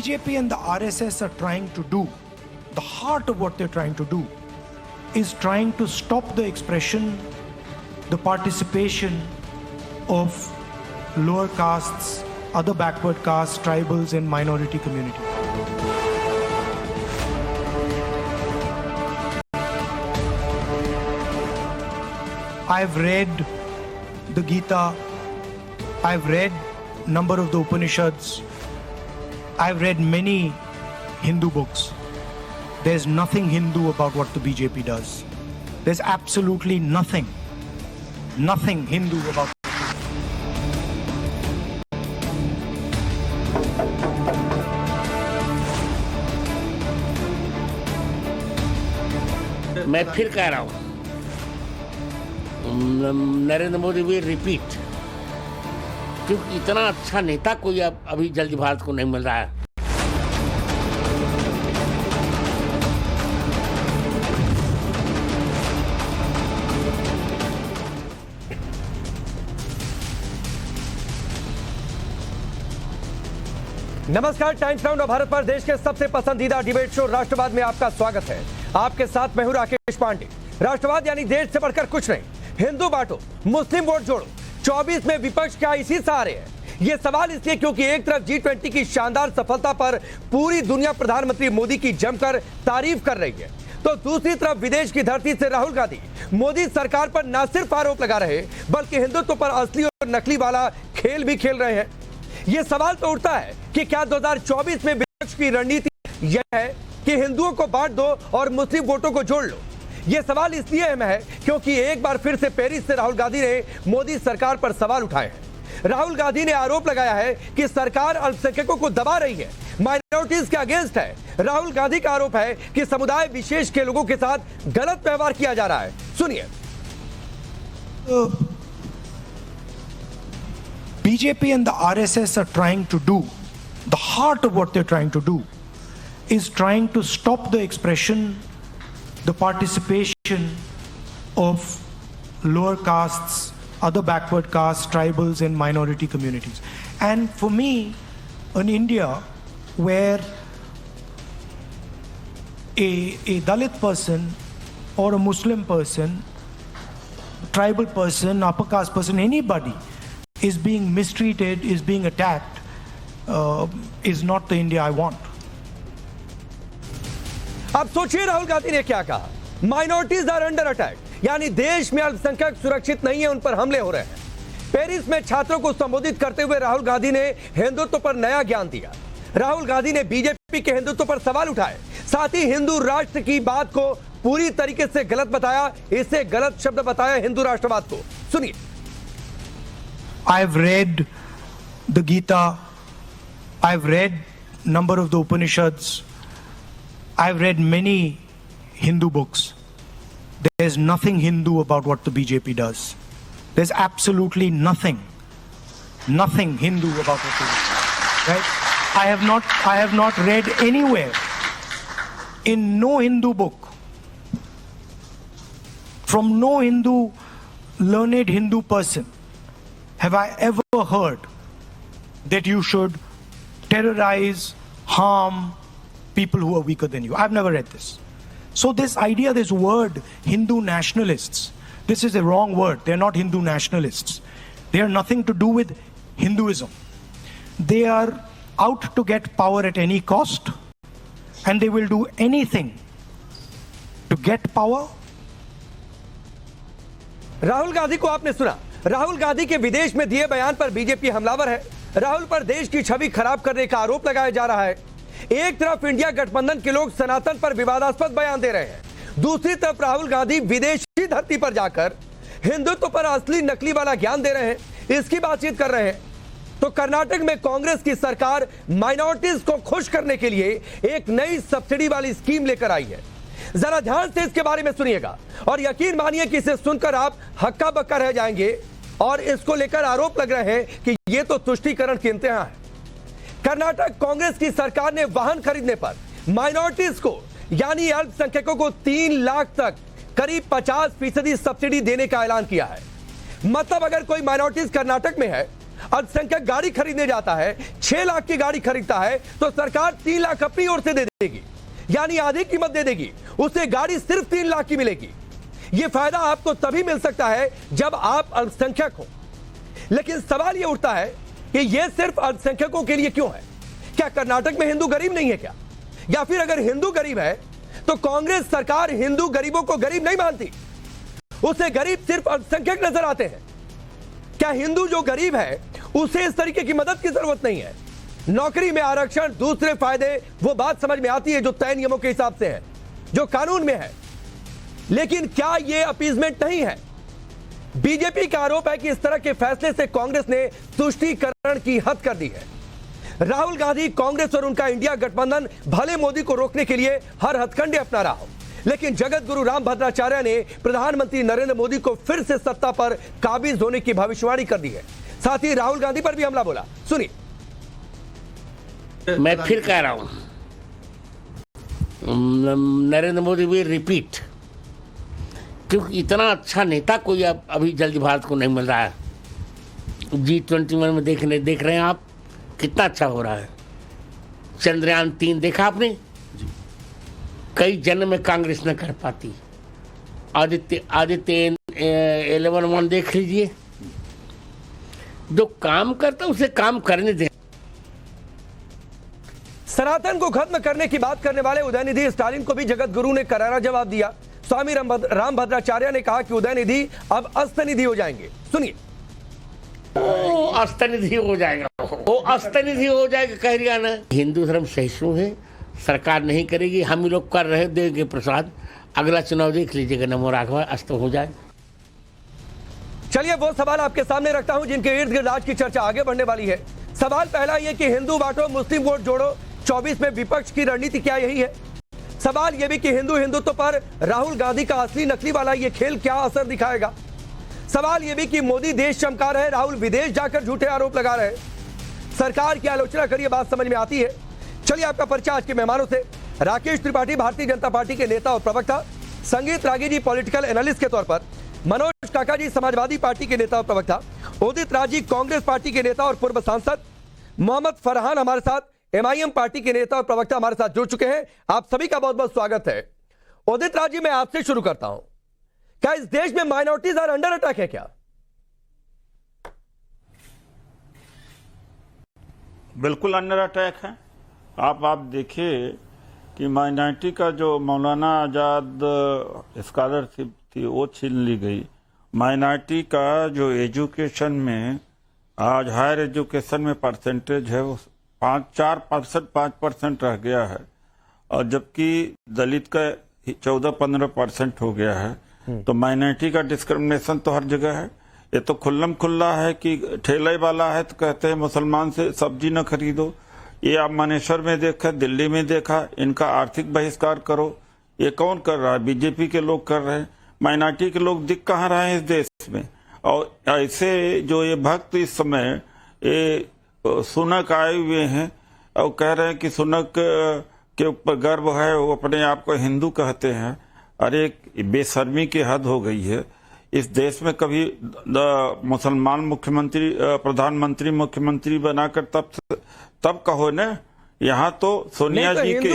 BJP and the RSS are trying to do, the heart of what they're trying to do, is trying to stop the expression, the participation of lower castes, other backward castes, tribals, and minority communities. I've read the Gita, I've read number of the Upanishads, I've read many Hindu books. There's nothing Hindu about what the BJP does. There's absolutely nothing Hindu about it. मैं फिर कह रहा हूँ, Narendra Modi will repeat, क्योंकि इतना अच्छा नेता कोई अब अभी जल्दी भारत को नहीं मिल रहा है। नमस्कार, टाइम्स नाउ भारत पर देश के सबसे पसंदीदा डिबेट शो राष्ट्रवाद में आपका स्वागत है। आपके साथ मैं हूं राकेश पांडे। राष्ट्रवाद यानी देश से बढ़कर कुछ नहीं, हिंदू बांटो, मुस्लिम वोट जोड़ो। 24 में विपक्ष क्या इसी सहारे है? ये सवाल इसलिए क्योंकि एक तरफ G20 की शानदार सफलता पर पूरी दुनिया प्रधानमंत्री मोदी की जमकर तारीफ कर रही है, तो दूसरी तरफ विदेश की धरती से राहुल गांधी मोदी सरकार पर न सिर्फ आरोप लगा रहे बल्कि हिंदुत्व पर असली और नकली वाला खेल भी खेल रहे हैं। ये सवाल तो उठता है कि क्या 2024 में विपक्ष की रणनीति यह है कि हिंदुओं को बांट दो और मुस्लिम वोटों को जोड़ लो? ये सवाल इसलिए अहम है क्योंकि एक बार फिर से पेरिस से राहुल गांधी ने मोदी सरकार पर सवाल उठाए हैं। राहुल गांधी ने आरोप लगाया है कि सरकार अल्पसंख्यकों को दबा रही है, माइनॉरिटीज के अगेंस्ट है। राहुल गांधी का आरोप है कि समुदाय विशेष के लोगों के साथ गलत व्यवहार किया जा रहा है। सुनिए। BJP and the RSS are trying to do, the heart of what they're trying to do, is trying to stop the expression, the participation of lower castes, other backward castes, tribals, and minority communities. And for me, in India, where a Dalit person or a Muslim person, tribal person, upper caste person, anybody is being mistreated, is being attacked, is not the India I want. अब सोचिए राहुल गांधी ने क्या कहा। Minorities are under attack, यानी देश में अल्पसंख्यक सुरक्षित नहीं है, उन पर हमले हो रहे हैं। पेरिस में छात्रों को संबोधित करते हुए राहुल गांधी ने हिंदुत्व पर नया ज्ञान दिया। राहुल गांधी ने बीजेपी के हिंदुत्व पर सवाल उठाए, साथ ही हिंदू राष्ट्र की बात को पूरी तरीके से गलत बताया। इसे गलत शब्द बताया हिंदू राष्ट्रवाद को। सुनिए। I've read the Gita, I've read number of the Upanishads, I've read many Hindu books. There's nothing Hindu about what the BJP does. There's absolutely nothing Hindu about what they do. Right? I have not read anywhere in no Hindu book, from no learned Hindu person, have I ever heard that you should terrorize, harm people who are weaker than you? I've never read this. So this idea, this word, Hindu nationalists, this is a wrong word. They're not Hindu nationalists. They are nothing to do with Hinduism. They are out to get power at any cost, and they will do anything to get power. Rahul Gandhi को आपने सुना। राहुल गांधी के विदेश में दिए बयान पर BJP हमलावर है। राहुल पर देश की छवि खराब करने का आरोप लगाया जा रहा है। एक तरफ इंडिया गठबंधन के लोग सनातन पर विवादास्पद बयान दे रहे हैं, दूसरी तरफ राहुल गांधी विदेशी धरती पर जाकर हिंदुत्व पर असली नकली वाला ज्ञान दे रहे हैं, इसकी बातचीत कर रहे हैं। तो कर्नाटक में कांग्रेस की सरकार माइनॉरिटीज को खुश करने के लिए एक नई सब्सिडी वाली स्कीम लेकर आई है। जरा ध्यान से इसके बारे में सुनिएगा और यकीन मानिए कि इसे सुनकर आप हक्का बक्का रह जाएंगे। और इसको लेकर आरोप लग रहे हैं कि यह तो तुष्टीकरण के इम्तिहान है। कर्नाटक कांग्रेस की सरकार ने वाहन खरीदने पर माइनॉरिटीज को यानी अल्पसंख्यकों को 3 लाख तक करीब 50% सब्सिडी देने का ऐलान किया है। मतलब अगर कोई माइनॉरिटीज कर्नाटक में है अल्पसंख्यक गाड़ी खरीदने जाता है, 6 लाख की गाड़ी खरीदता है, तो सरकार 3 लाख अपनी ओर से दे देगी, यानी आधी कीमत दे देगी, उसे गाड़ी सिर्फ 3 लाख की मिलेगी। यह फायदा आपको तभी मिल सकता है जब आप अल्पसंख्यक हो। लेकिन सवाल यह उठता है कि यह सिर्फ अल्पसंख्यकों के लिए क्यों है? क्या कर्नाटक में हिंदू गरीब नहीं है क्या? या फिर अगर हिंदू गरीब है तो कांग्रेस सरकार हिंदू गरीबों को गरीब नहीं मानती, उसे गरीब सिर्फ अल्पसंख्यक नजर आते हैं? क्या हिंदू जो गरीब है उसे इस तरीके की मदद की जरूरत नहीं है? नौकरी में आरक्षण, दूसरे फायदे, वो बात समझ में आती है जो तय नियमों के हिसाब से है, जो कानून में है। लेकिन क्या यह अपीजमेंट नहीं है? बीजेपी का आरोप है कि इस तरह के फैसले से कांग्रेस ने तुष्टीकरण की हद कर दी है। राहुल गांधी, कांग्रेस और उनका इंडिया गठबंधन भले मोदी को रोकने के लिए हर हथकंडे अपना रहा हो, लेकिन जगत गुरु राम भद्राचार्य ने प्रधानमंत्री नरेंद्र मोदी को फिर से सत्ता पर काबिज होने की भविष्यवाणी कर दी है। साथ ही राहुल गांधी पर भी हमला बोला। सुनिए। मैं फिर कह रहा हूं, नरेंद्र मोदी विल रिपीट, क्योंकि इतना अच्छा नेता कोई अभी जल्दी भारत को नहीं मिल रहा है। G21 में देख रहे हैं आप कितना अच्छा हो रहा है। चंद्रयान 3 देखा आपने? कई जन्म में कांग्रेस न कर पाती। आदित्य 11-1 देख लीजिए। जो काम करता उसे काम करने दे। सनातन को खत्म करने की बात करने वाले उदयनिधि स्टालिन को भी जगत गुरु ने करारा जवाब दिया। स्वामी राम भद्राचार्य ने कहा कि उदयनिधि अब अस्तनिधि हो जाएंगे। सुनिए। वो अस्तनिधि हो जाएगा, वो अस्तनिधि हो जाएगा कह रहा ना। हिंदू धर्म सहिष्णु है, सरकार नहीं करेगी, हम ही लोग कर रहे देंगे प्रसाद। अगला चुनाव देख लीजिएगा, नमो राघवा, अस्त हो जाए। चलिए वो सवाल आपके सामने रखता हूं जिनके इर्द गिर्द आज की चर्चा आगे बढ़ने वाली है। सवाल पहला यह कि हिंदू बांटो मुस्लिम वोट जोड़ो 24 में विपक्ष की रणनीति क्या यही है? सवाल यह भी कि हिंदुत्व पर राहुल गांधी का असली नकली वाला यह खेल क्या असर दिखाएगा? सवाल यह भी कि मोदी देश चमका रहे, राहुल विदेश जाकर झूठे आरोप लगा रहे, सरकार की आलोचना करिए, बात समझ में आती है। चलिए आपका परिचय आज के मेहमानों से। राकेश त्रिपाठी भारतीय जनता पार्टी के नेता और प्रवक्ता, संगीत रागी जी पॉलिटिकल एनालिस्ट के तौर पर, मनोज काका जी समाजवादी पार्टी के नेता और प्रवक्ता, उदित राज जी कांग्रेस पार्टी के नेता और पूर्व सांसद, मोहम्मद फरहान हमारे साथ MIM पार्टी के नेता और प्रवक्ता हमारे साथ जुड़ चुके हैं। आप सभी का बहुत बहुत स्वागत है। उदित राज जी, मैं आपसे शुरू करता हूं। क्या इस देश में माइनॉरिटीज आर अंडर अटैक है क्या? बिल्कुल अंडर अटैक है। आप देखिए कि माइनॉरिटी का जो मौलाना आजाद स्कॉलरशिप थी वो छीन ली गई। माइनॉरिटी का जो एजुकेशन में आज हायर एजुकेशन में परसेंटेज है वो 5% रह गया है, और जबकि दलित का 14-15% हो गया है। तो माइनॉरिटी का डिस्क्रिमिनेशन तो हर जगह है। ये तो खुल्लम खुल्ला है कि ठेले वाला है तो कहते हैं मुसलमान से सब्जी न खरीदो। ये आप मानेसर में देखा, दिल्ली में देखा, इनका आर्थिक बहिष्कार करो। ये कौन कर रहा है? बीजेपी के लोग कर रहे हैं। माइनॉरिटी के लोग दिख कहाँ रहे हैं इस देश में? और ऐसे जो ये भक्त इस समय ये सुनक आए हुए हैं और कह रहे हैं कि सुनक के ऊपर गर्व है, वो अपने आप को हिंदू कहते हैं। अरे बेशर्मी की हद हो गई है। इस देश में कभी मुसलमान मुख्यमंत्री प्रधानमंत्री मुख्यमंत्री बनाकर तब कहो न। यहाँ तो सोनिया जी के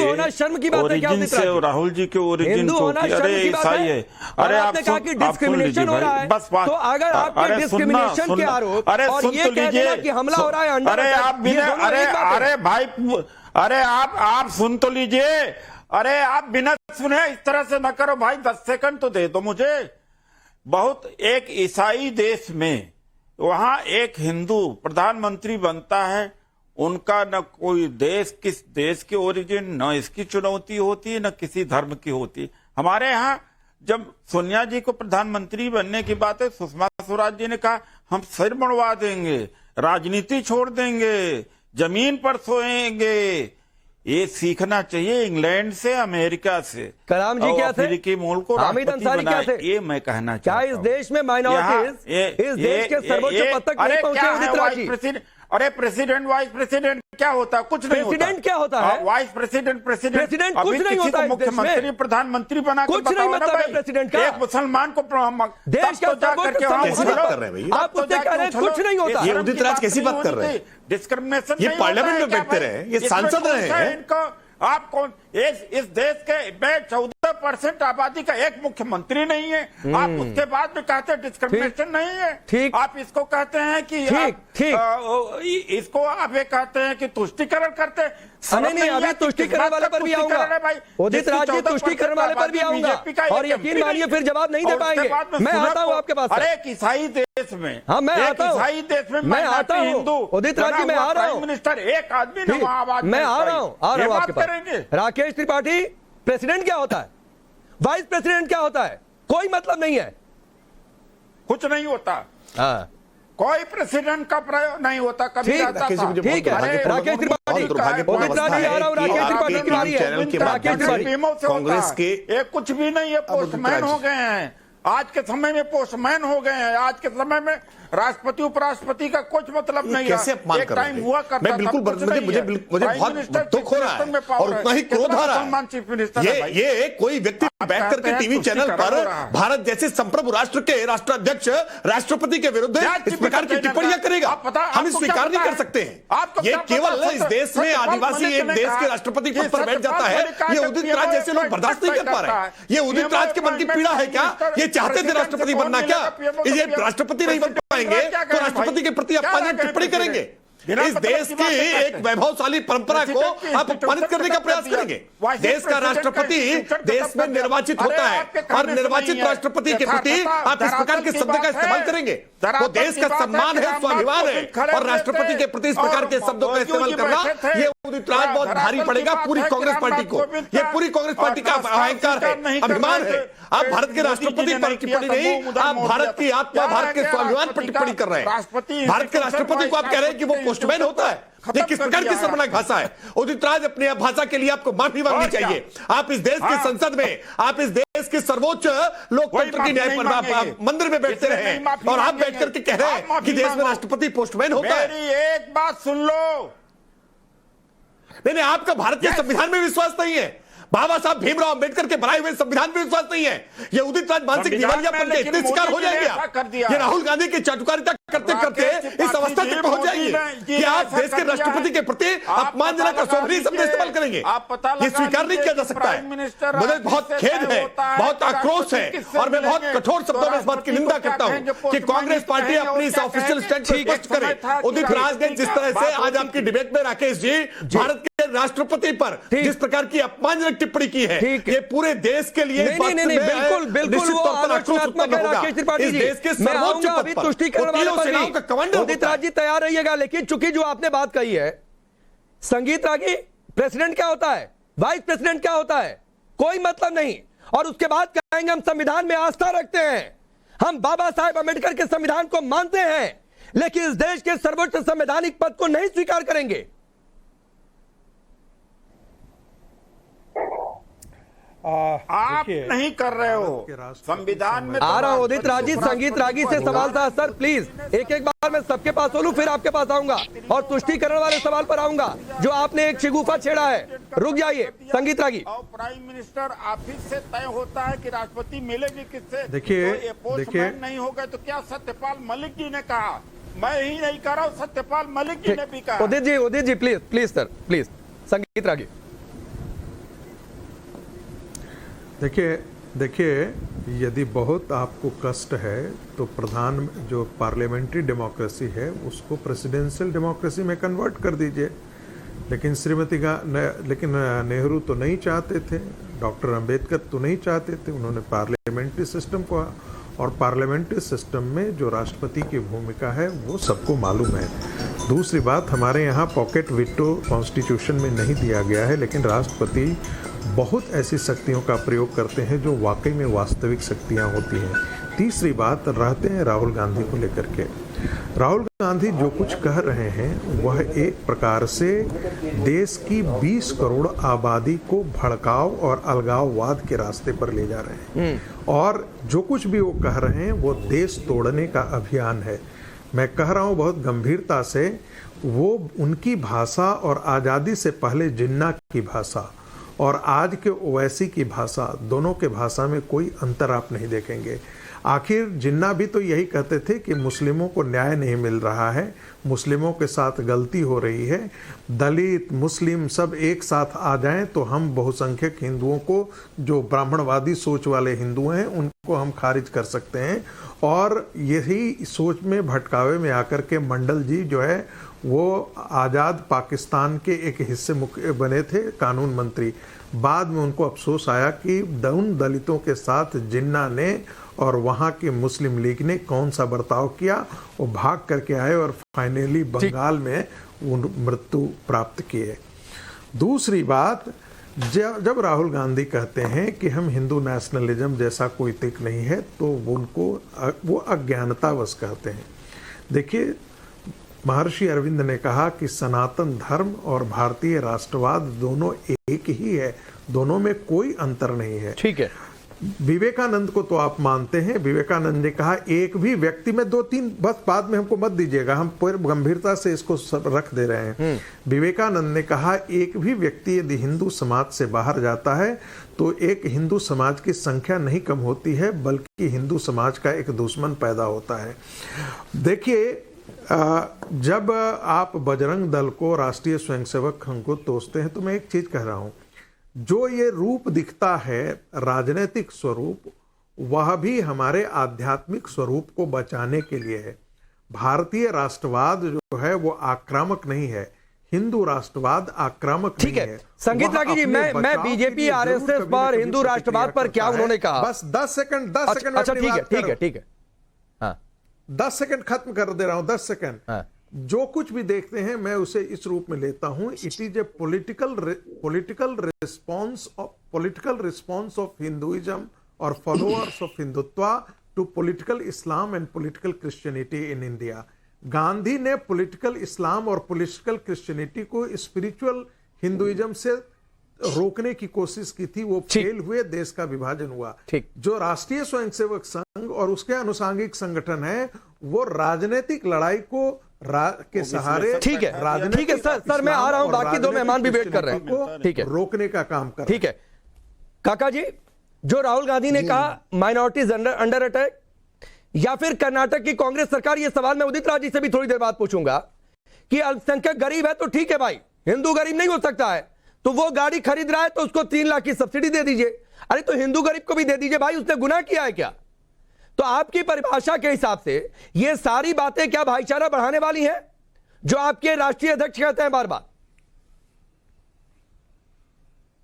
ओरिजिन से और राहुल जी के ओरिजिन को कि अरे ईसाई है। अरे आप सुन लीजिए भाई, बस बात। अरे सुनना, अरे सुन तो लीजिए। अरे आप बिना, अरे भाई, अरे आप सुन तो लीजिए। अरे आप बिना सुने इस तरह से न करो भाई, 10 सेकंड तो दे दो मुझे। बहुत एक ईसाई देश में वहां एक हिंदू प्रधानमंत्री बनता है, उनका न कोई देश, किस देश की ओरिजिन, न इसकी चुनौती होती है, न किसी धर्म की होती है। हमारे यहाँ जब सोनिया जी को प्रधानमंत्री बनने की बात है, सुषमा स्वराज जी ने कहा हम सिर मुड़वा देंगे, राजनीति छोड़ देंगे, जमीन पर सोएंगे। ये सीखना चाहिए इंग्लैंड से, अमेरिका से। कलाम जी क्या थे? अफ्रीकी मुल्क को राष्ट्रपति बनाए, ये मैं कहना चाहता हूं। क्या इस देश में माइनॉरिटीज इस देश के सर्वोच्च पद तक नहीं पहुंचे? अरे प्रेसिडेंट वाइस प्रेसिडेंट क्या होता है? कुछ नहीं होता। प्रेसिडेंट क्या होता है? वाइस प्रेसिडेंट प्रेसिडेंट कुछ नहीं होता है मुख्यमंत्री प्रधानमंत्री बना के कुछ नहीं मतलब है प्रेसिडेंट का। एक मुसलमान को देश का जाकर के कैसी बात कर रहे हैं भैया? आप उससे कह रहे हैं कुछ नहीं होता। ये उदित राज कैसी बात कर रहे हैं? डिस्क्रिमिनेशन ये पार्लियामेंट में बैठते रहे, ये सांसद रहे हैं। इनको आप कौन इस देश के 14% आबादी का एक मुख्यमंत्री नहीं है, आप उसके बाद में कहते हैं डिस्क्रिमिनेशन नहीं है। ठीक, आप इसको कहते हैं कि इसको आप ये कहते हैं कि तुष्टिकरण करते हैं। नहीं, अभी तुष्टिकरण वाले पर भी आऊंगा, उदित राज जी तुष्टिकरण वाले पर भी आऊंगा, और यकीन मानिए फिर जवाब नहीं दे पाएंगे। मैं आता हूँ आपके पास। अरे एक ईसाई देश में, हाँ मैं आता हूँ, ईसाई देश में मैं आता हूँ उदित राज जी, मैं आ रहा हूँ। मिनिस्टर एक आदमी मैं आ रहा हूँ आपके पास। राकेश त्रिपाठी, प्रेसिडेंट क्या होता है, वाइस प्रेसिडेंट क्या होता है? कोई मतलब नहीं है, कुछ नहीं होता। हाँ कोई प्रेसिडेंट का प्रयोग नहीं होता, कभी रहता था। ठीक है राकेश त्रिपाठी, उदित राज जी आ रहा हूँ। राकेश त्रिपाठी की बारी है। राकेश त्रिपाठी, कांग्रेस के ये कुछ भी नहीं है, पोस्टमैन हो गए हैं। आज के समय में पोस्टमैन हो गए हैं। आज के समय में राष्ट्रपति उपराष्ट्रपति का कुछ मतलब नहीं है। कैसे अपमान कर रहे हैं? हुआ करता मैं बिल्कुल मुझे बहुत दुख हो रहा है और उतना ही क्रोध आ रहा है। ये कोई व्यक्ति बैठ करके टीवी चैनल पर भारत जैसे संप्रभु राष्ट्र के राष्ट्राध्यक्ष राष्ट्रपति के विरुद्ध इस प्रकार की टिप्पणियां करेगा, हम स्वीकार नहीं कर सकते हैं। ये केवल इस देश में आदिवासी एक देश के राष्ट्रपति पद पर बैठ जाता है, ये उदित राज जैसे लोग बर्दाश्त नहीं कर पा रहे। ये उदित राज के मन की पीड़ा है क्या? ये चाहते थे राष्ट्रपति बनना क्या? ये राष्ट्रपति नहीं बन पाएंगे तो राष्ट्रपति के प्रति अपमानजनक टिप्पणी करेंगे। इस देश की एक वैभवशाली परंपरा को आप अपमानित करने का प्रयास करेंगे। देश का राष्ट्रपति देश में निर्वाचित होता है और निर्वाचित राष्ट्रपति के प्रति आप इस प्रकार के शब्द का इस्तेमाल करेंगे। वो देश का सम्मान है, स्वाभिमान है, और राष्ट्रपति के प्रति इस प्रकार के शब्दों का इस्तेमाल करना ये उदित राज बहुत भारी पड़ेगा पूरी कांग्रेस पार्टी को। ये पूरी कांग्रेस पार्टी का अहंकार है, अभिमान है। आप भारत के राष्ट्रपति पर टिप्पणी नहीं, आप भारत की आत्मा, भारत के स्वाभिमान पर टिप्पणी कर रहे हैं। भारत के राष्ट्रपति को आप कह रहे हैं कि वो पोस्टमैन होता है। ये किस प्रकार की शर्मनाक भाषा है? उदित राज, अपनी भाषा के लिए आपको माफी मांगनी चाहिए। आप इस देश की संसद में, आप इस देश के सर्वोच्च लोकतंत्र की न्याय पर मंदिर में बैठते रहे और आप बैठ करके कह रहे हैं कि देश में राष्ट्रपति पोस्टमैन होता है। मेरी एक बात सुन लो। नहीं, आपका भारत के संविधान में विश्वास नहीं है, बाबा साहब भीमराव अंबेडकर के बनाए हुए संविधान में विश्वास नहीं है। ये उदित राज मानसिक दिवालियापन के इतने शिकार हो जाएंगे, ये राहुल गांधी की चाटुकारिता करते करते इस अवस्था तक पहुंच जाएंगे कि आप देश के राष्ट्रपति के प्रति अपमानजनक अशोभनीय शब्द इस्तेमाल करेंगे। ये स्वीकार नहीं किया जा सकता है। मुझे बहुत खेद है, बहुत आक्रोश है, और मैं बहुत कठोर शब्दों में इस बात की निंदा करता हूं कि कांग्रेस पार्टी अपनी इस ऑफिशियल स्टैंड को स्पष्ट करे। उदित राज ने जिस तरह से आज आपकी डिबेट में राकेश जी भारत के राष्ट्रपति पर जिस प्रकार की अपमानजनक टिप्पणी की है, ये पूरे देश के लिए बिल्कुल वो आलोचनात्मक है राकेश त्रिपाठी जी। मैं आऊंगा अभी तुष्टिकरण वाले पर भी। उदित राज जी तैयार रहिएगा, लेकिन चूंकि जो आपने बात कही है, संगीत रागी, प्रेसिडेंट क्या होता है, वाइस प्रेसिडेंट क्या होता है, कोई मतलब नहीं। और उसके बाद कहेंगे हम संविधान में आस्था रखते हैं, हम बाबा साहेब अम्बेडकर के संविधान को मानते हैं, लेकिन इस देश के सर्वोच्च संवैधानिक पद को नहीं स्वीकार करेंगे। आप नहीं कर रहे हो संविधान में। आ रहा हूं उदित राज जी, संगीत रागी से सवाल था सर, प्लीज एक एक बार मैं सबके पास बोलूं, फिर आपके पास आऊंगा और तुष्टिकरण वाले सवाल पर आऊंगा जो आपने एक शिगुफा छेड़ा है। रुक जाइए संगीत रागी। प्राइम मिनिस्टर ऑफिस से तय होता है कि राष्ट्रपति मिलेगी किससे। देखिए नहीं हो गए तो क्या सत्यपाल मलिक जी ने कहा, मैं ही नहीं कर रहा हूँ, सत्यपाल मलिक जी ने भी कहा। Udit ji please sir, please संगीत रागी। देखिए यदि बहुत आपको कष्ट है तो प्रधान जो पार्लियामेंट्री डेमोक्रेसी है उसको प्रेसिडेंशियल डेमोक्रेसी में कन्वर्ट कर दीजिए। लेकिन लेकिन नेहरू तो नहीं चाहते थे, डॉक्टर अंबेडकर तो नहीं चाहते थे, उन्होंने पार्लियामेंट्री सिस्टम को, और पार्लियामेंट्री सिस्टम में जो राष्ट्रपति की भूमिका है वो सबको मालूम है। दूसरी बात, हमारे यहाँ पॉकेट वीटो कॉन्स्टिट्यूशन में नहीं दिया गया है, लेकिन राष्ट्रपति बहुत ऐसी शक्तियों का प्रयोग करते हैं जो वाकई में वास्तविक शक्तियाँ होती हैं। तीसरी बात, रहते हैं राहुल गांधी को लेकर के। राहुल गांधी जो कुछ कह रहे हैं वह एक प्रकार से देश की 20 करोड़ आबादी को भड़काव और अलगाववाद के रास्ते पर ले जा रहे हैं, और जो कुछ भी वो कह रहे हैं वो देश तोड़ने का अभियान है। मैं कह रहा हूँ बहुत गंभीरता से, वो उनकी भाषा और आज़ादी से पहले जिन्ना की भाषा और आज के ओवैसी की भाषा, दोनों के भाषा में कोई अंतर आप नहीं देखेंगे। आखिर जिन्ना भी तो यही कहते थे कि मुस्लिमों को न्याय नहीं मिल रहा है, मुस्लिमों के साथ गलती हो रही है, दलित मुस्लिम सब एक साथ आ जाएं तो हम बहुसंख्यक हिंदुओं को, जो ब्राह्मणवादी सोच वाले हिंदू हैं, उनको हम खारिज कर सकते हैं। और यही सोच में भटकावे में आकर के मंडल जी जो है वो आज़ाद पाकिस्तान के एक हिस्से मुख्य बने थे, कानून मंत्री। बाद में उनको अफसोस आया कि उन दलितों के साथ जिन्ना ने और वहाँ के मुस्लिम लीग ने कौन सा बर्ताव किया, वो भाग करके आए और फाइनली बंगाल में मृत्यु प्राप्त किए। दूसरी बात, जब राहुल गांधी कहते हैं कि हम हिंदू नेशनलिज्म जैसा कोई तिक नहीं है, तो वो अज्ञानतावश कहते हैं। देखिए, महर्षि अरविंद ने कहा कि सनातन धर्म और भारतीय राष्ट्रवाद दोनों एक ही है, दोनों में कोई अंतर नहीं है। ठीक है। विवेकानंद को तो आप मानते हैं, विवेकानंद ने कहा एक भी व्यक्ति में 2-3, बस बाद में हमको मत दीजिएगा, हम पूरी गंभीरता से इसको सब रख दे रहे हैं। विवेकानंद ने कहा एक भी व्यक्ति यदि हिंदू समाज से बाहर जाता है तो एक हिंदू समाज की संख्या नहीं कम होती है, बल्कि हिंदू समाज का एक दुश्मन पैदा होता है। देखिए, जब आप बजरंग दल को, राष्ट्रीय स्वयंसेवक संघ को तोड़ते हैं, तो मैं एक चीज कह रहा हूं, जो ये रूप दिखता है राजनीतिक स्वरूप, वह भी हमारे आध्यात्मिक स्वरूप को बचाने के लिए है। भारतीय राष्ट्रवाद जो है वो आक्रामक नहीं है, हिंदू राष्ट्रवाद आक्रामक नहीं है। ठीक है, संगीत रागी जी, मैं बीजेपी आरएसएस पर, हिंदू राष्ट्रवाद पर क्या उन्होंने कहा? बस 10 सेकंड। अच्छा, ठीक है। हाँ, 10 सेकंड खत्म कर दे रहा हूं, 10 सेकंड। हाँ। जो कुछ भी देखते हैं मैं उसे इस रूप में लेता हूं, it is a political response of Hinduism और followers of Hindutva to political Islam and political Christianity in India. Gandhi ने पॉलिटिकल इस्लाम और पॉलिटिकल क्रिश्चियनिटी को स्पिरिचुअल हिंदुइज्म से रोकने की कोशिश की थी, वो फेल हुए, देश का विभाजन हुआ। जो राष्ट्रीय स्वयंसेवक संघ और उसके अनुसांगिक संगठन है, वो राजनीतिक लड़ाई को के सहारे, ठीक है सर, मैं आ रहा हूं, बाकी दो मेहमान भी वेट कर रहे हैं, ठीक है, रोकने का काम कर। ठीक है काका जी, जो राहुल गांधी ने कहा माइनॉरिटीज अंडर अटैक, या फिर कर्नाटक की कांग्रेस सरकार, ये सवाल मैं उदित राज जी से भी थोड़ी देर बाद पूछूंगा कि अल्पसंख्यक गरीब है तो ठीक है भाई, हिंदू गरीब नहीं हो सकता है, तो वो गाड़ी खरीद रहा है तो उसको 3 लाख की सब्सिडी दे दीजिए। अरे तो हिंदू गरीब को भी दे दीजिए भाई, उसने गुनाह किया है क्या? तो आपकी परिभाषा के हिसाब से ये सारी बातें क्या भाईचारा बढ़ाने वाली हैं, जो आपके राष्ट्रीय अध्यक्ष कहते हैं बार बार?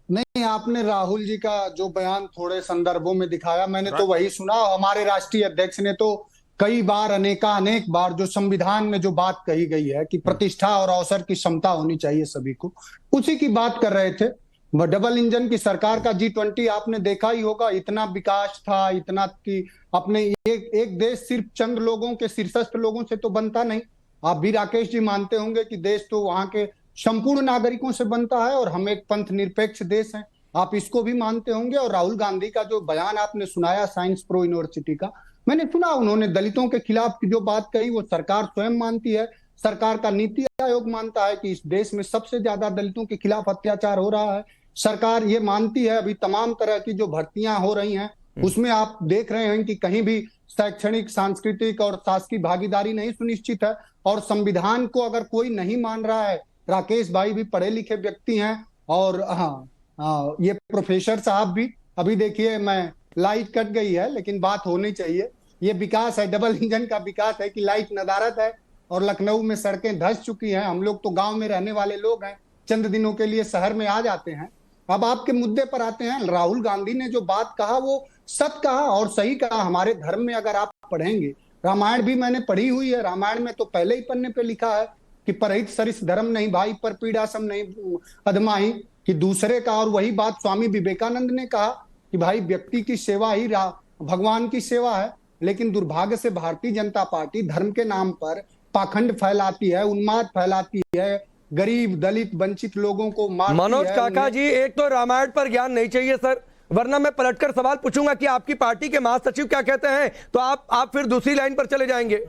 नहीं, आपने राहुल जी का जो बयान थोड़े संदर्भों में दिखाया, मैंने तो वही सुना। हमारे राष्ट्रीय अध्यक्ष ने तो कई बार, अनेक बार, जो संविधान में जो बात कही गई है कि प्रतिष्ठा और अवसर की क्षमता होनी चाहिए सभी को, उसी की बात कर रहे थे। डबल इंजन की सरकार का G20 आपने देखा ही होगा, इतना विकास था, इतना कि अपने एक देश सिर्फ चंद लोगों के, शीर्षस्थ लोगों से तो बनता नहीं। आप भी राकेश जी मानते होंगे कि देश तो वहां के संपूर्ण नागरिकों से बनता है, और हम एक पंथ निरपेक्ष देश हैं, आप इसको भी मानते होंगे। और राहुल गांधी का जो बयान आपने सुनाया साइंस प्रो यूनिवर्सिटी का, मैंने सुना, उन्होंने दलितों के खिलाफ की जो बात कही वो सरकार स्वयं मानती है, सरकार का नीति आयोग मानता है कि इस देश में सबसे ज्यादा दलितों के खिलाफ अत्याचार हो रहा है। सरकार ये मानती है, अभी तमाम तरह की जो भर्तियां हो रही हैं उसमें आप देख रहे हैं कि कहीं भी शैक्षणिक, सांस्कृतिक और शासकीय भागीदारी नहीं सुनिश्चित है। और संविधान को अगर कोई नहीं मान रहा है, राकेश भाई भी पढ़े लिखे व्यक्ति हैं, और ये प्रोफेसर साहब भी, अभी देखिए मैं, लाइट कट गई है लेकिन बात होनी चाहिए, ये विकास है, डबल इंजन का विकास है कि लाइट नदारत है और लखनऊ में सड़कें धंस चुकी हैं। हम लोग तो गांव में रहने वाले लोग हैं, चंद दिनों के लिए शहर में आ जाते हैं। अब आपके मुद्दे पर आते हैं। राहुल गांधी ने जो बात कहा वो सच कहा और सही कहा। हमारे धर्म में अगर आप पढ़ेंगे, रामायण भी मैंने पढ़ी हुई है, रामायण में तो पहले ही पन्ने पे लिखा है कि परहित सरिस धर्म नहीं भाई, पर पीड़ा सम नहीं अधमाही, कि दूसरे का। और वही बात स्वामी विवेकानंद ने कहा कि भाई व्यक्ति की सेवा ही भगवान की सेवा है। लेकिन दुर्भाग्य से भारतीय जनता पार्टी धर्म के नाम पर पाखंड फैलाती है, उन्माद फैलाती है, गरीब दलित वंचित लोगों को मारती है। मनोज काका जी, एक तो रामायण पर ज्ञान नहीं चाहिए सर, वरना मैं पलटकर सवाल पूछूंगा कि आपकी पार्टी के महासचिव क्या कहते हैं, तो आप फिर दूसरी लाइन पर चले जाएंगे।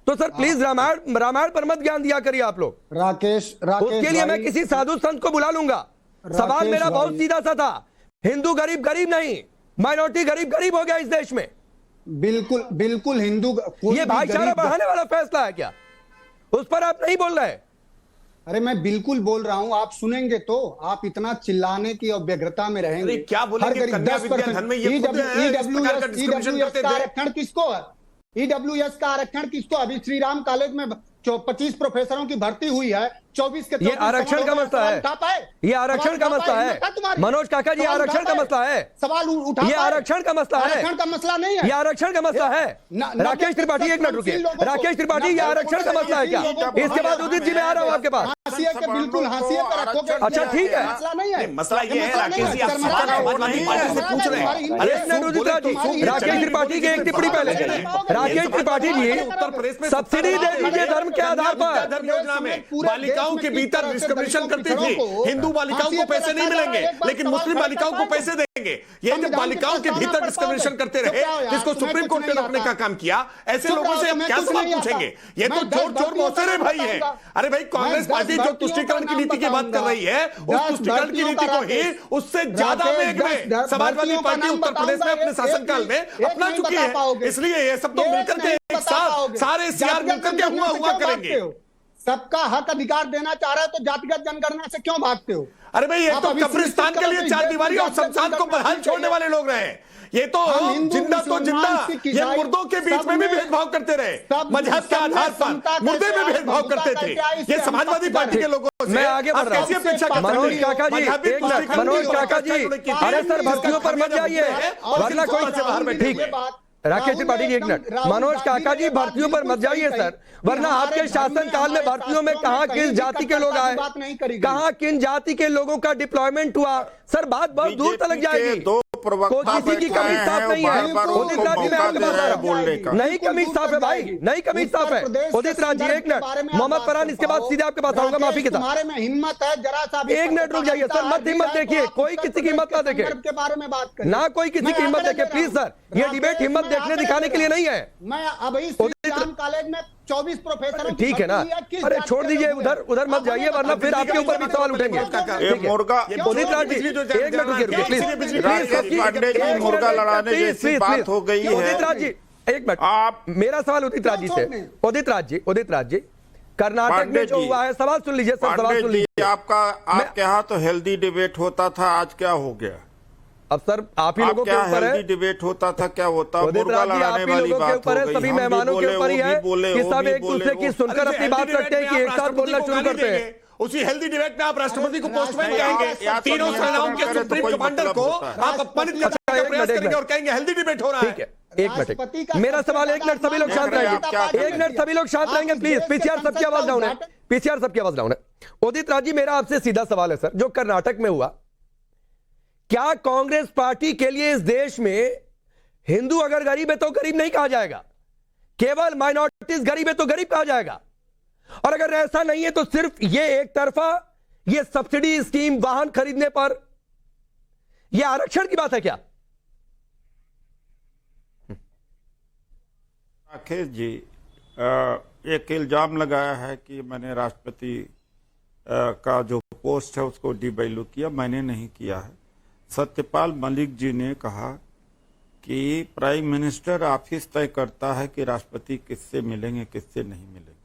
तो सर प्लीज रामायण पर मत ज्ञान दिया करिए आप लोग। राकेश उसके लिए मैं भाई, किसी साधु संत को बुला लूंगा। सवाल मेरा बहुत सीधा सा था, हिंदू गरीब गरीब नहीं, माइनॉरिटी गरीब गरीब हो गया इस देश में। बिल्कुल बिल्कुल हिंदू ये भाईचारा बढ़ाने वाला फैसला है क्या? उस पर आप नहीं बोल रहे। अरे मैं बिल्कुल बोल रहा हूं, आप सुनेंगे तो आप इतना चिल्लाने की और व्यग्रता में रहेंगे। अरे क्या बोलेंगे, कन्या विद्याधन में ये खुद है, इस प्रकार का डिस्क्रिमिनेशन करते थे। आरक्षण किसको है? ईडब्ल्यूएस का आरक्षण किसको? अभी श्री राम कॉलेज में 25 प्रोफेसरों की भर्ती हुई है, 24 के 24 ये आरक्षण का मसला है, ये आरक्षण का मसला है मनोज काका जी, आरक्षण का मसला है, सवाल उठा, ये आरक्षण का मसला है, आरक्षण का मसला नहीं है, ये आरक्षण का मसला है। राकेश त्रिपाठी एक मिनट रुकिए, राकेश त्रिपाठी ये आरक्षण का मसला है क्या? इसके बाद उदित जी मैं आ रहा हूँ आपके पास। बिल्कुल हाशिए पर रखोगे। अच्छा ठीक है, मसला नहीं है, मसला ये है राकेश जी, आप समाजवादी पार्टी से पूछ रहे हैं। अरे उदित जी, राकेश त्रिपाठी की एक टिप्पणी पहले, राकेश त्रिपाठी जी उत्तर प्रदेश में सब्सिडी दे दीजिए धर्म के आधार पर। धर्म योजना में बालिकाओं के भीतर डिस्क्रिमिनेशन करती थी, हिंदू बालिकाओं को पैसे नहीं मिलेंगे लेकिन मुस्लिम बालिकाओं को पैसे देंगे। ये जब बालिकाओं के भीतर डिस्क्रिमिनेशन करते रहे, जिसको सुप्रीम कोर्ट ने रोकने का काम किया, ऐसे लोगों से हम क्या सवाल पूछेंगे? ये तो चोर चोर मौसेरे भाई है। अरे भाई कांग्रेस पार्टी जो तुष्टीकरण की नीति की बात कर रही है, उस तुष्टीकरण की नीति को ही उससे ज्यादा वेग में समाजवादी पार्टी उत्तर प्रदेश में अपने शासनकाल में अपना चुकी है। इसलिए ये सब तो मिलकर के एक साथ सारे सीआर मिलकर के हुआ करेंगे। सबका हक अधिकार देना चाह रहे हो तो जातिगत जनगणना से क्यों भागते हो? अरे भाई ये तो कब्रिस्तान के लिए चार दीवारी और शमशान को बहाल छोड़ने वाले लोग रहे। ये तो जिंदा तो जिंदा, ये मुर्दों के बीच में भी भेदभाव करते रहे, मजहब के आधार पर मुर्दे में भेदभाव करते थे। ये समाजवादी पार्टी के लोगों से मैं आगे बढ़ रहा हूं। मनोज काका जी एक मिनट, मनोज काका जी, अरे सर भर्तियों पर मत जाइए वरना कोई, ठीक है राकेश त्रिपाठी जी एक मिनट, मनोज काका जी भर्तियों पर मत जाइए सर, वरना आपके शासन काल में भर्तियों में कहां किस जाति के लोग आए, कहां किन जाति के लोगों का डिप्लॉयमेंट हुआ, सर बात बहुत दूर तक जाएगी। कोई किसी की कमीज साफ नहीं है। उदित राज जी मैं आपके पास आ रहा हूं, नहीं कमीज साफ है भाई, नहीं कमीज साफ है। उदित राज जी एक मिनट, मोहम्मद फरहान इसके बाद सीधे आपके पास आऊंगा माफी के साथ। तुम्हारे में हिम्मत है जरा सा, एक मिनट रुक जाइए सर, मत हिम्मत देखिए, कोई किसी की हिम्मत ना देखे, के बारे में बात करें ना कोई किसी की हिम्मत देखे प्लीज सर, ये डिबेट हिम्मत देखने दिखाने के लिए नहीं है। मैं अभी श्री राम कॉलेज में 24 प्रोफेसर, ठीक है ना, अरे छोड़ दीजिए उधर मत जाइए वरना फिर आपके ऊपर भी सवाल उठेंगे। उदित राज जी एक मिनट रुकिए प्लीज, मुर्गा लड़ाने जैसी बात हो गई है। उदित राज जी एक मिनट, आप मेरा सवाल उदित राज जी से, उदित राज जी कर्नाटक में जो हुआ है, सवाल सुन लीजिए सर, सवाल सुन लीजिए। आपके यहाँ तो हेल्दी डिबेट होता था, आज क्या हो गया? अब सर आप ही लोगों के ऊपर है, डिबेट होता था क्या होता? मुर्गा लड़ाने वाली बात हो गई, सभी मेहमानों के ऊपर ही है कि सब एक दूसरे की सुनकर अपनी बात रखते हैं कि एक साथ बोलना शुरू करते हैं। उसी हेल्दी डिबेट में आप राष्ट्रपति को पोस्टमैन कहेंगे, तीनों सेनाओं के सुप्रीम कमांडर को आप अपमानित करने का प्रयास करेंगे और कहेंगे हेल्दी डिबेट हो रहा है। ठीक है एक मिनट, मेरा सवाल, एक मिनट सभी लोग शांत रहेंगे, एक मिनट सभी लोग शांत रहेंगे प्लीज, पीसीआर सबकी आवाज डाउन है, पीसीआर सबकी आवाज डाउन है। उदित राज जी मेरा आपसे सीधा सवाल है सर, जो कर्नाटक में हुआ, क्या कांग्रेस पार्टी के लिए इस देश में हिंदू अगर गरीब है तो गरीब नहीं कहा जाएगा, केवल माइनॉरिटीज गरीब है तो गरीब कहा जाएगा? और अगर ऐसा नहीं है तो सिर्फ ये एक तरफा ये सब्सिडी स्कीम वाहन खरीदने पर ये आरक्षण की बात है क्या? राकेश जी एक इल्जाम लगाया है कि मैंने राष्ट्रपति का जो पोस्ट है उसको डिवैल्यू किया, मैंने नहीं किया है। सत्यपाल मलिक जी ने कहा कि प्राइम मिनिस्टर ऑफिस तय करता है कि राष्ट्रपति किससे मिलेंगे किससे नहीं मिलेंगे।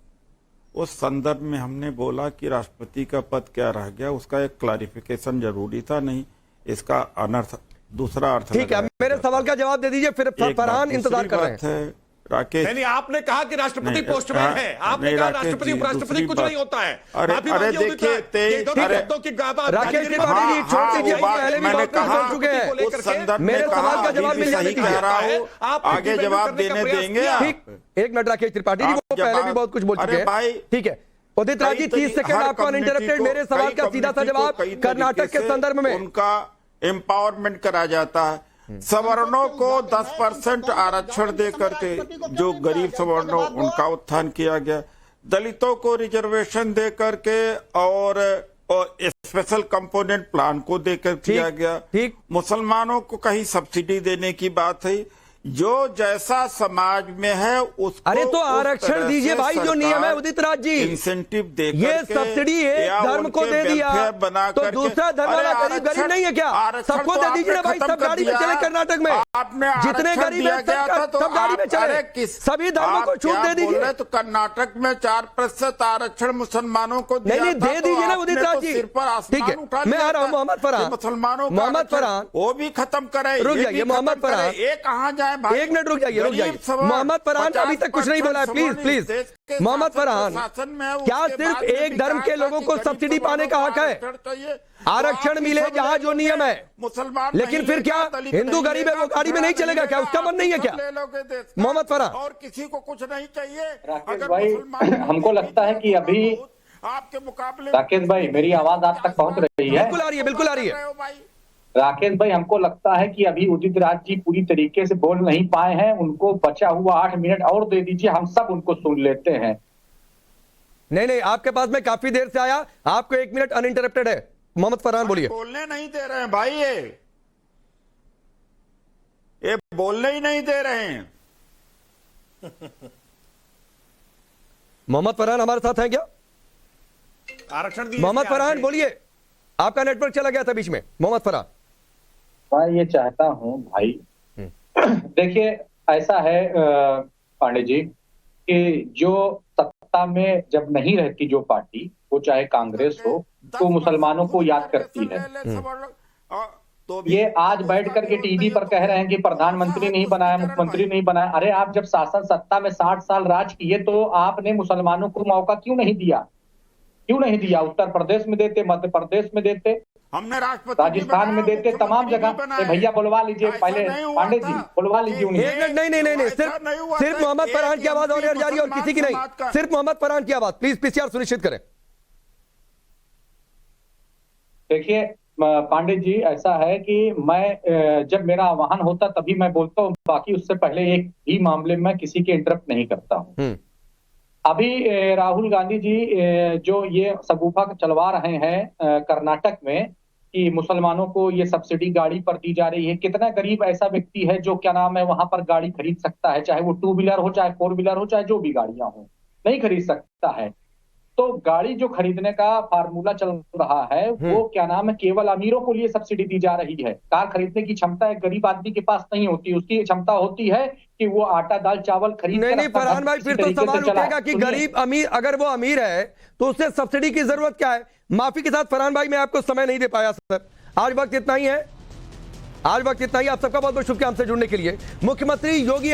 उस संदर्भ में हमने बोला कि राष्ट्रपति का पद क्या रह गया, उसका एक क्लैरिफिकेशन जरूरी था, नहीं इसका अनर्थ दूसरा अर्थ। ठीक है, मेरे सवाल का जवाब दे दीजिए, फिर फरहान इंतजार कर रहे हैं। राकेश नहीं, आपने कहा कि राष्ट्रपति पोस्टमैन है, आपने कहा राष्ट्रपति उपराष्ट्रपति कुछ नहीं होता है। अरे देखिए राकेश त्रिपाठी जी छोड़ दीजिए, पहले भी बात कर चुके हैं, उस संदर्भ में मेरे सवाल का जवाब मिल जाने कह रहा हूं, आगे जवाब देने देंगे आप। एक मिनट राकेश त्रिपाठी जी, वो पहले भी बहुत कुछ बोल चुके हैं, ठीक है। उदित राज जी 30 सेकंड आपको अनइंटरप्टेड, मेरे सवाल का सीधा सा जवाब कर्नाटक के संदर्भ में उनका एम्पावरमेंट करा जाता है, सवर्णों को 10% आरक्षण दे करके जो गरीब सवर्णों उनका उत्थान किया गया, दलितों को रिजर्वेशन दे करके और स्पेशल कंपोनेंट प्लान को देकर किया गया, मुसलमानों को कहीं सब्सिडी देने की बात है, जो जैसा समाज में है उसको अरे तो उस आरक्षण तरह दीजिए से भाई, जो नियम है उदित राज जी, इंसेंटिव दे ये सब्सिडी एक धर्म को दे दिया तो दूसरा धर्म वाला गरीब गरीब नहीं है क्या? सबको दे दीजिए ना भाई, सब गाड़ी में चले कर्नाटक में, जितने गरीब है सब गाड़ी में चले, सभी धर्मों को छूट दे दीजिए। तो कर्नाटक में 4% आरक्षण मुसलमानों को नहीं दे दीजिए ना उदित राज जी, ठीक है। मैं आ रहा हूँ मोहम्मद फरहान, मुसलमानों मोहम्मद फरहान वो भी खत्म करे, रुक जाइए मोहम्मद फरहान, ये कहाँ जाए भाई? एक मिनट रुक जाइए। मोहम्मद फरहान अभी तक कुछ नहीं बोला है, प्लीज प्लीज। मोहम्मद फरहान, क्या सिर्फ एक धर्म के लोगों को सब्सिडी पाने का हक है? आरक्षण मिले जहां जो नियम है, मुसलमान, लेकिन फिर क्या हिंदू गरीब है वो गाड़ी में नहीं चलेगा क्या? उसका मन नहीं है क्या मोहम्मद फरहान? और किसी को कुछ नहीं चाहिए। राकेश भाई, हमको लगता है कि अभी आपके मुकाबले, राकेश भाई मेरी आवाज आप तक पहुंच रही है? बिल्कुल आ रही है, बिल्कुल आ रही है। राकेश भाई, हमको लगता है कि अभी उदित राज जी पूरी तरीके से बोल नहीं पाए हैं, उनको बचा हुआ 8 मिनट और दे दीजिए, हम सब उनको सुन लेते हैं। नहीं, आपके पास में काफी देर से आया, आपको 1 मिनट अनइंटरप्टेड है। मोहम्मद फरहान बोलिए। बोलने नहीं दे रहे हैं भाई, ये बोलने ही नहीं दे रहे हैं। मोहम्मद फरहान हमारे साथ हैं क्या? आरक्षण मोहम्मद फरहान बोलिए, आपका नेटवर्क चला गया था बीच में। मोहम्मद फरहान, मैं ये चाहता हूं भाई, देखिए ऐसा है पांडे जी कि जो सत्ता में जब नहीं रहती जो पार्टी, वो चाहे कांग्रेस हो, तो मुसलमानों को याद करती है। ये आज बैठ करके टीवी पर कह रहे हैं कि प्रधानमंत्री नहीं बनाया, मुख्यमंत्री नहीं बनाया। अरे आप जब शासन सत्ता में 60 साल राज किए तो आपने मुसलमानों को मौका क्यों नहीं दिया? क्यों नहीं दिया? उत्तर प्रदेश में देते, मध्य प्रदेश में देते, हमने राजस्थान में देते, तमाम जगह। भैया बुलवा लीजिए पहले, पांडे जी बुलवा लीजिए उन्हें। नहीं, सिर्फ मोहम्मद फरहान की आवाज और जा रही है और किसी की नहीं, सिर्फ मोहम्मद फरहान की आवाज। प्लीज पीसीआर सुनिश्चित करें। देखिए पांडे जी, ऐसा है कि मैं जब मेरा आह्वान होता तभी मैं बोलता हूँ, बाकी उससे पहले एक ही मामले में किसी के इंटरप्ट नहीं करता हूँ। अभी राहुल गांधी जी जो ये सगुफा चलवा रहे हैं कर्नाटक में कि मुसलमानों को ये सब्सिडी गाड़ी पर दी जा रही है, कितना गरीब ऐसा व्यक्ति है जो क्या नाम है वहां पर गाड़ी खरीद सकता है, चाहे वो 2 व्हीलर हो, चाहे 4 व्हीलर हो, चाहे जो भी गाड़ियां हो, नहीं खरीद सकता है। तो गाड़ी जो खरीदने का फार्मूला चल रहा है वो क्या नाम है केवल अमीरों को लिए सब्सिडी दी जा रही है। कार खरीदने की क्षमता एक गरीब आदमी के पास नहीं होती, उसकी क्षमता होती है कि वो आटा दाल चावल खरीद। नहीं फरहान भाई, फिर तो सवाल उठेगा कि गरीब अमीर, अगर वो अमीर है तो उससे सब्सिडी की जरूरत क्या है? माफी के साथ फरहान भाई, मैं आपको समय नहीं दे पाया सर, आज वक्त इतना ही है। आप सबका बहुत बहुत शुक्रिया हमसे जुड़ने के लिए। मुख्यमंत्री योगी